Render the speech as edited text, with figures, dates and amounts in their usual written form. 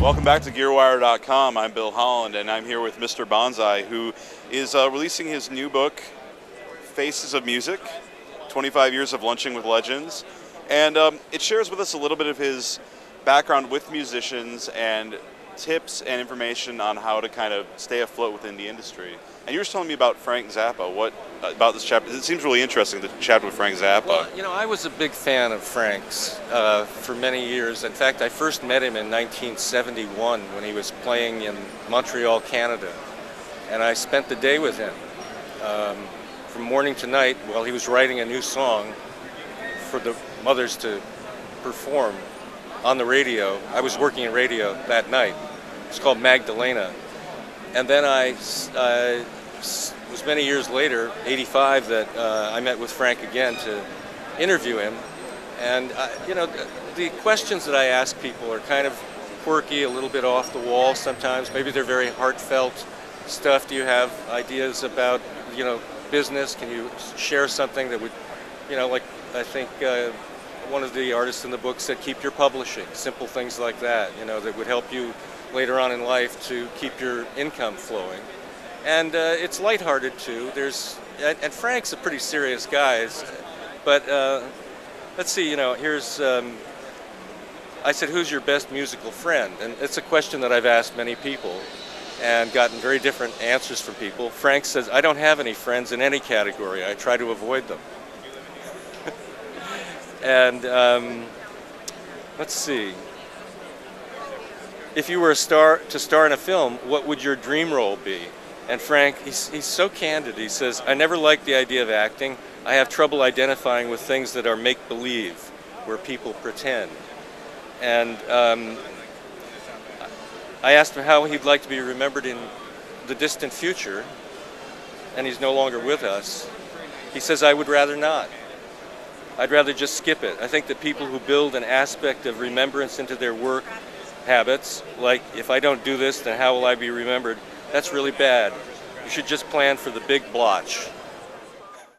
Welcome back to Gearwire.com. I'm Bill Holland, and I'm here with Mr. Bonzai, who is releasing his new book, Faces of Music, 25 Years of Lunching with Legends. And it shares with us a little bit of his background with musicians and tips and information on how to kind of stay afloat within the industry. And you were telling me about Frank Zappa. What about this chapter? It seems really interesting, the chapter with Frank Zappa. Well, you know, I was a big fan of Frank's for many years. In fact, I first met him in 1971 when he was playing in Montreal, Canada. And I spent the day with him from morning to night while he was writing a new song for the mothers to perform on the radio. I was working in radio that night. It's called Magdalena. And then was many years later, 85, that I met with Frank again to interview him. And, you know, the questions that I ask people are kind of quirky, a little bit off the wall sometimes. Maybe they're very heartfelt stuff. Do you have ideas about, you know, business? Can you share something that would, you know, like I think one of the artists in the book said, keep your publishing, simple things like that, you know, that would help you later on in life to keep your income flowing. And it's lighthearted too. And Frank's a pretty serious guy, but let's see, you know, here's, I said, who's your best musical friend? And it's a question that I've asked many people and gotten very different answers from people. Frank says, I don't have any friends in any category. I try to avoid them. And let's see. If you were to star in a film, what would your dream role be? And Frank, he's so candid. He says, I never liked the idea of acting. I have trouble identifying with things that are make-believe, where people pretend. And I asked him how he'd like to be remembered in the distant future, and he's no longer with us. He says, I would rather not. I'd rather just skip it. I think that people who build an aspect of remembrance into their work habits, like if I don't do this, then how will I be remembered? That's really bad. You should just plan for the big blotch.